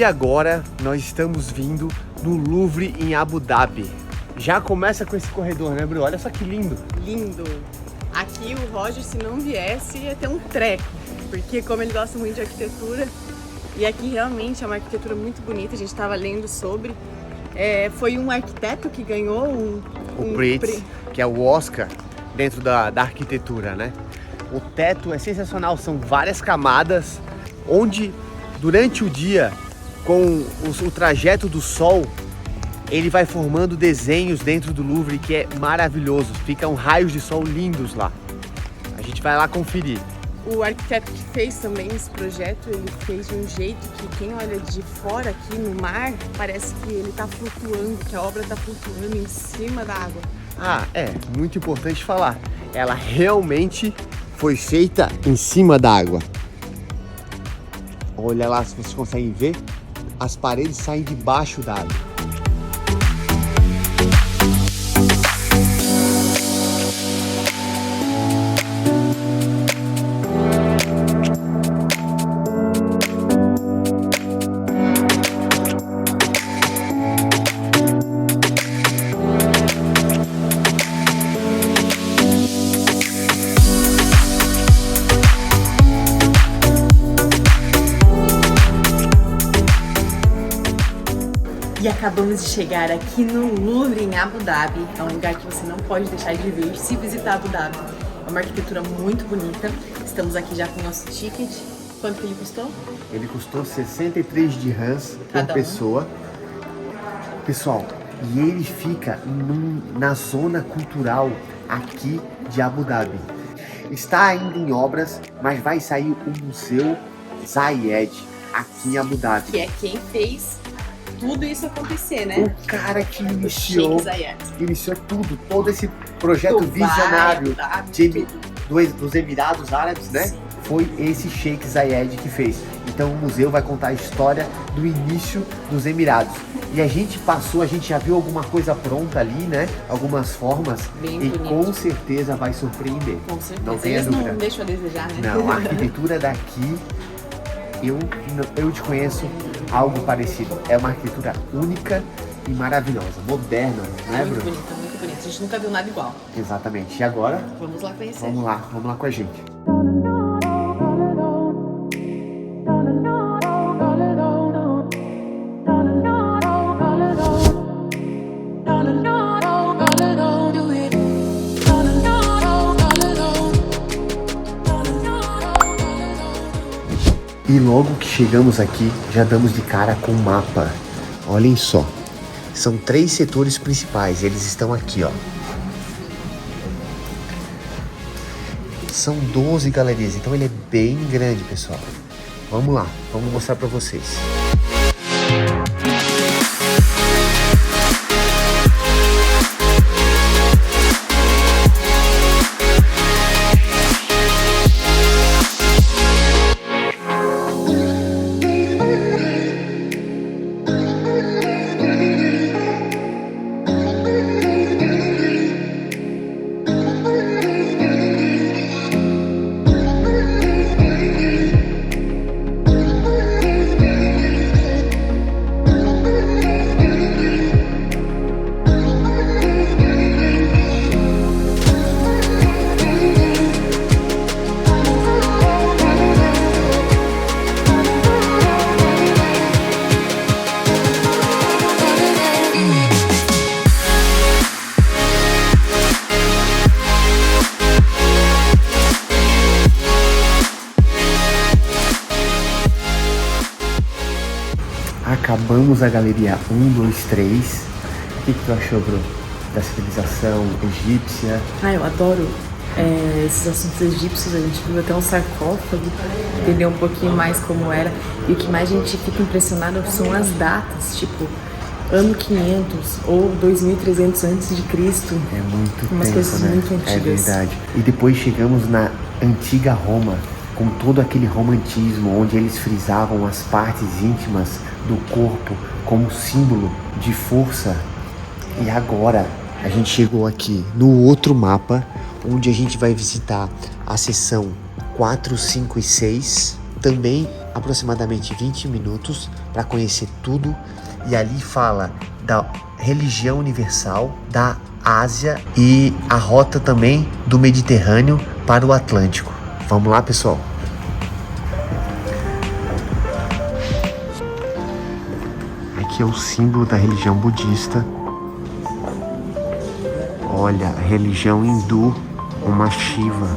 E agora nós estamos vindo no Louvre em Abu Dhabi. Já começa com esse corredor, né, Bru? Olha só que lindo. Lindo. Aqui o Roger, se não viesse, ia ter um treco. Porque como ele gosta muito de arquitetura, e aqui realmente é uma arquitetura muito bonita, a gente estava lendo sobre. Foi um arquiteto que ganhou o Prize, que é o Oscar dentro da arquitetura, né? O teto é sensacional, são várias camadas, onde durante o dia, com o trajeto do sol, ele vai formando desenhos dentro do Louvre, que é maravilhoso. Ficam raios de sol lindos lá. A gente vai lá conferir. O arquiteto que fez também esse projeto, ele fez de um jeito que quem olha de fora aqui no mar, parece que ele está flutuando, que a obra está flutuando em cima da água. Ah, muito importante falar. Ela realmente foi feita em cima da água. Olha lá, se vocês conseguem ver, as paredes saem debaixo da água. E acabamos de chegar aqui no Louvre em Abu Dhabi. É um lugar que você não pode deixar de vir se visitar Abu Dhabi. É uma arquitetura muito bonita. Estamos aqui já com o nosso ticket. Quanto que ele custou? Ele custou 63 dirhams por pessoa. Pessoal, e ele fica na zona cultural aqui de Abu Dhabi. Está ainda em obras, mas vai sair o Museu Zayed aqui em Abu Dhabi. Que é quem fez tudo isso acontecer, né? O cara que iniciou tudo, todo esse projeto visionário dos Emirados Árabes, né? Sim. Foi esse Sheikh Zayed que fez. Então o museu vai contar a história do início dos Emirados. E a gente já viu alguma coisa pronta ali, né? Algumas formas. Bem bonito. Com certeza vai surpreender. Com certeza. Não tenha dúvida. Não deixam a desejar, né? Não, a arquitetura daqui, eu te conheço algo parecido. É uma arquitetura única e maravilhosa, moderna, não é, Bruno? Muito bonita, muito bonita. A gente nunca viu nada igual. Exatamente. E agora? Vamos lá conhecer. Vamos lá com a gente. E logo que chegamos aqui, já damos de cara com o mapa. Olhem só. São 3 setores principais, eles estão aqui, ó. São 12 galerias, então ele é bem grande, pessoal. Vamos lá, vamos mostrar para vocês. Acabamos a galeria 1, 2, 3. O que tu achou, Bruno? Da civilização egípcia? Eu adoro esses assuntos egípcios. A gente viu até um sarcófago, entender um pouquinho mais como era. E o que mais a gente fica impressionado são as datas, tipo ano 500 ou 2300 antes de Cristo. É muito umas tempo, coisas né? muito antigas. É verdade. E depois chegamos na antiga Roma, com todo aquele romantismo, onde eles frisavam as partes íntimas do corpo como símbolo de força. E agora a gente chegou aqui no outro mapa, onde a gente vai visitar a seção 4, 5 e 6, também aproximadamente 20 minutos, para conhecer tudo. E ali fala da religião universal, da Ásia e a rota também do Mediterrâneo para o Atlântico. Vamos lá, pessoal. Aqui é o símbolo da religião budista. Olha, a religião hindu, uma Shiva.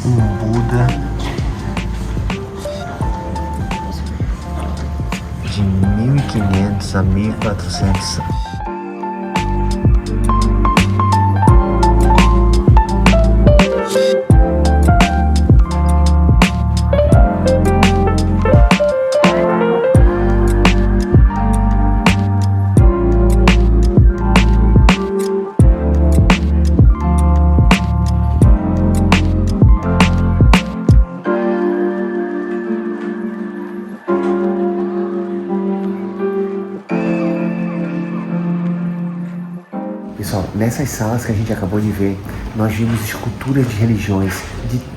Um Buda de 1500 a 1400. Pessoal, nessas salas que a gente acabou de ver, nós vimos esculturas de religiões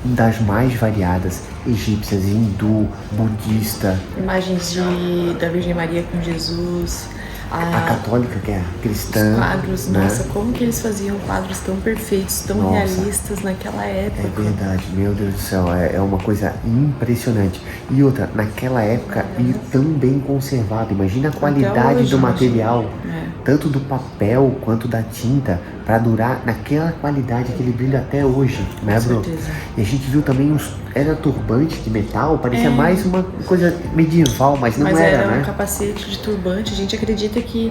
das mais variadas, egípcias, hindu, budista. Imagens da Virgem Maria com Jesus. A católica, que é cristã. Os quadros, né? Nossa, como que eles faziam quadros tão perfeitos, tão realistas naquela época. É verdade, meu Deus do céu, é uma coisa impressionante. E outra, naquela época, e tão bem conservado. Imagina a qualidade do material, tanto do papel quanto da tinta, para durar naquela qualidade, aquele brilho até hoje, né, bro? Certeza. E a gente viu também era turbante de metal, parecia mais uma coisa medieval, mas não era, né? Um capacete de turbante. A gente acredita que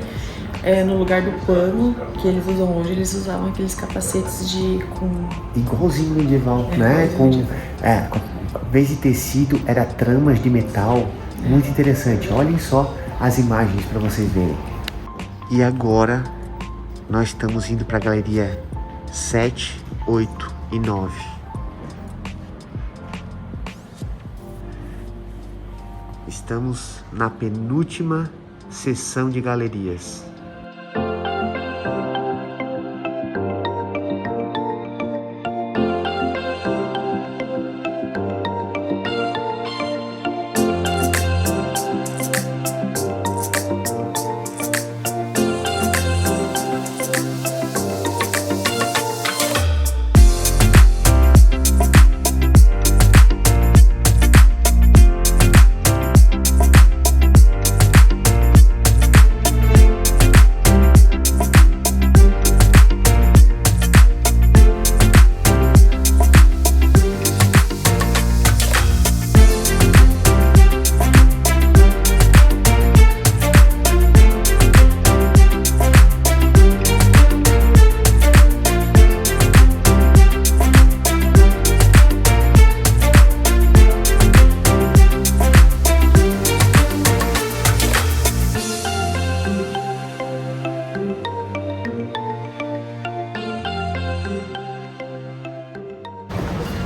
no lugar do pano que eles usam hoje, eles usavam aqueles capacetes igualzinho medieval, né? Com vez de tecido, era tramas de metal. Muito interessante. Olhem só as imagens para vocês verem. E agora nós estamos indo para a galeria 7, 8 e 9. Estamos na penúltima sessão de galerias.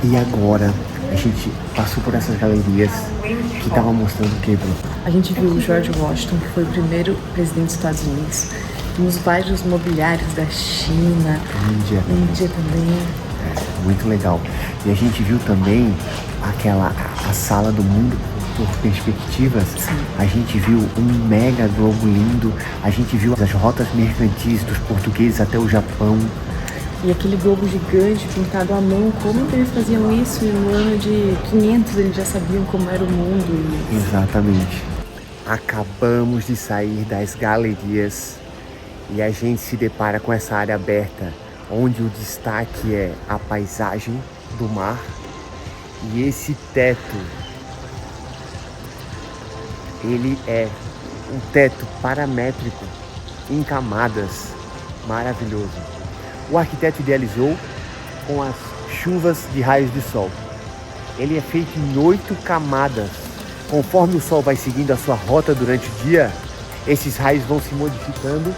E agora a gente passou por essas galerias que estavam mostrando o que, Bruno? A gente viu o George Washington, que foi o primeiro presidente dos Estados Unidos. Vimos vários mobiliários da China, Índia também. Muito legal. E a gente viu também a sala do mundo por perspectivas. Sim. A gente viu um mega globo lindo. A gente viu as rotas mercantis dos portugueses até o Japão. E aquele globo gigante pintado à mão, como que eles faziam isso? E no ano de 500 eles já sabiam como era o mundo. Exatamente. Acabamos de sair das galerias e a gente se depara com essa área aberta, onde o destaque é a paisagem do mar e esse teto. Ele é um teto paramétrico em camadas, maravilhoso. O arquiteto idealizou com as chuvas de raios de sol. Ele é feito em 8 camadas. Conforme o sol vai seguindo a sua rota durante o dia, esses raios vão se modificando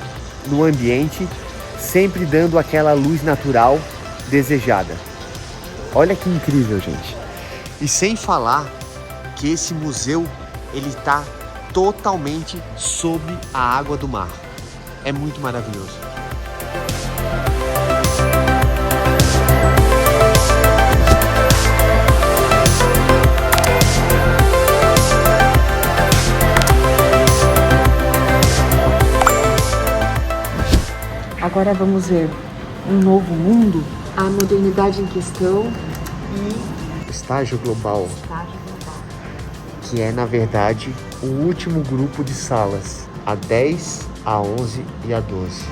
no ambiente, sempre dando aquela luz natural desejada. Olha que incrível, gente. E sem falar que esse museu, ele está totalmente sob a água do mar. É muito maravilhoso. Agora vamos ver um novo mundo, a modernidade em questão e Estágio global, estágio global. que é na verdade o último grupo de salas, a 10, a 11 e a 12.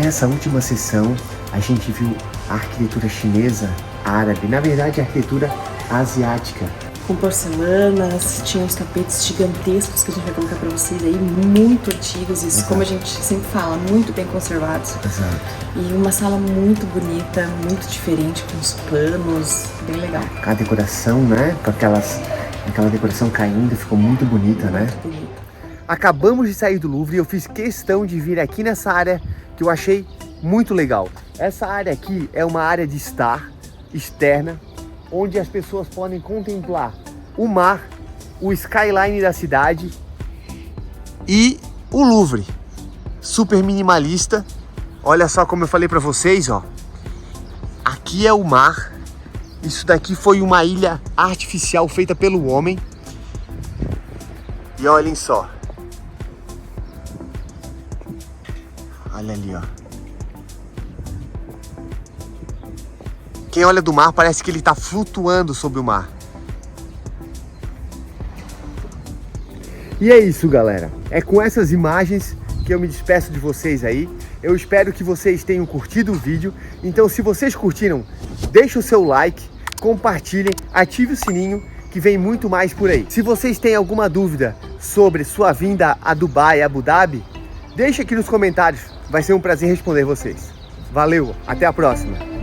Nessa última sessão, a gente viu a arquitetura chinesa, árabe, na verdade a arquitetura asiática. Com porcelanas, tinha uns tapetes gigantescos que a gente vai colocar pra vocês aí, muito antigos, isso, como a gente sempre fala, muito bem conservados. Exato. E uma sala muito bonita, muito diferente, com os panos, bem legal. A decoração, né, com aquela decoração caindo, ficou muito bonita, né? Muito bonita. Acabamos de sair do Louvre e eu fiz questão de vir aqui nessa área que eu achei muito legal. Essa área aqui é uma área de estar externa, onde as pessoas podem contemplar o mar, o skyline da cidade e o Louvre. Super minimalista. Olha só como eu falei para vocês, ó. Aqui é o mar. Isso daqui foi uma ilha artificial feita pelo homem. E olhem só. Olha ali, ó. Quem olha do mar parece que ele está flutuando sobre o mar. E é isso, galera. É com essas imagens que eu me despeço de vocês aí. Eu espero que vocês tenham curtido o vídeo. Então, se vocês curtiram, deixe o seu like, compartilhem, ative o sininho, que vem muito mais por aí. Se vocês têm alguma dúvida sobre sua vinda a Dubai, Abu Dhabi, deixe aqui nos comentários. Vai ser um prazer responder vocês. Valeu, até a próxima!